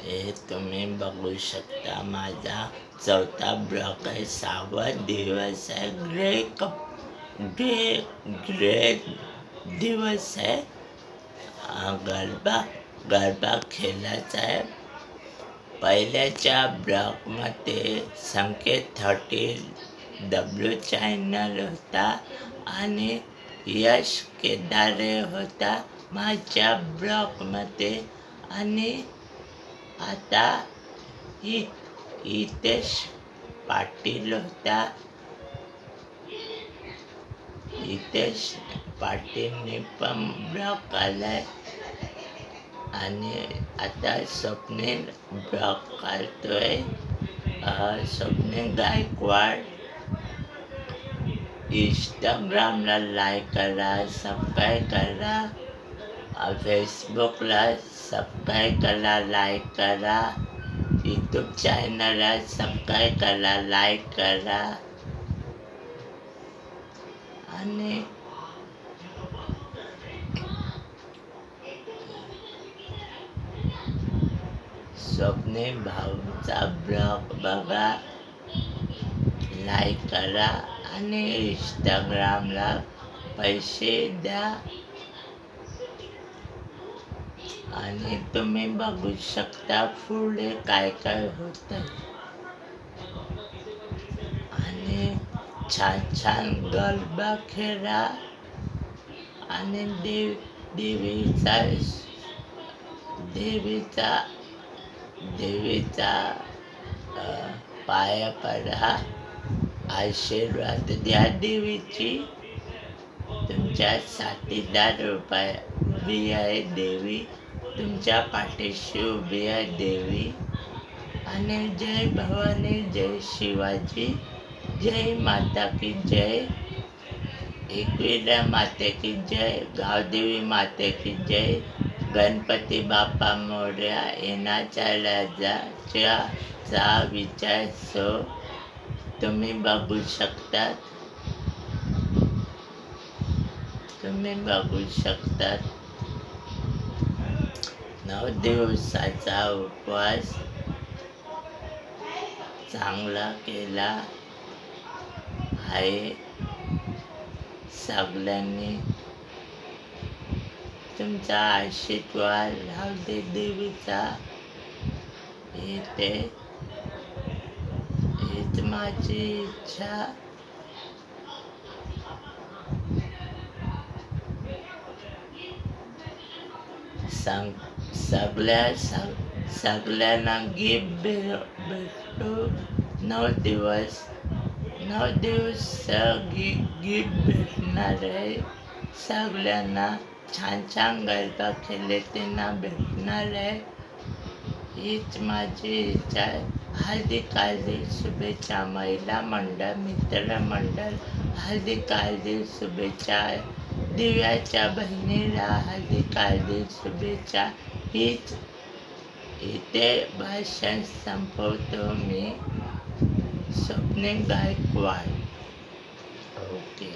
हे तुम्ही बघू शकता माझा चौथा ब्लॉक आहे. 6वा दिवस आहे. ग्रे दिवस आहे. गरबा गरबा खेळायचा आहे. पहिल्याच्या ब्लॉकमध्ये संकेत हॉटेल डब्ल्यू चॅनल होता आणि यश केदारे होता माझ्या ब्लॉकमध्ये. आणि आता हितेश पाटील होता. हितेश पाटीलने पण ब्लॉक आलाय. आणि आता स्वप्नील ब्लॉक काढतोय. स्वप्नील गायकवाड. इंस्टाग्रामला लाईक करा, सबस्क्राईब करा. फेसबुकला सबस्क्राईब करा, लाईक करा. यूट्यूब चॅनलला सबस्क्राईब करा, लाईक करा. आणि स्वप्नील भाऊचा ब्लॉग बघा, लाईक करा आणि इंस्टाग्रामला पैसे द्या. आणि तुम्ही बघू शकता पुढे काय काय होतं. आणि छान छान गरबा खेळा आणि देवीचा पाया पडा, आशीर्वाद द्या देवीची. तुमच्या साथीदार उभी आहे देवी. तुमच्या पाठीशी उभी आहे देवी. आणि जय भवानी, जय शिवाजी, जय माता की जय, एकविरा माते की जय, गावदेवी माते की जय, गणपती बाप्पा मोरया. येण्याच्या राजाचा विजय सो. तुम्ही बघू शकता. बघू शकतात. 9 दिवसाचा उपवास चांगला केला आहे. सगळ्यांनी तुमचा आशीर्वाद राहू दे देवीचा. हीच माझी इच्छा. सगळ्यांना गिफ्ट भेटतो. 9 दिवस गिफ्ट भेटणार आहे सगळ्यांना. छान छान गरबा खेळले त्यांना भेटणार आहे. हीच माझी इच्छा आहे. हार्दिक शुभेच्छा. महिला मंडळ, मित्र मंडळ, हार्दिक शुभेच्छा. दिव्याच्या बहिणीला हार्दिक शुभेच्छा. इथे भाषण संपवतो मी, स्वप्नील गायकवाड. ओके.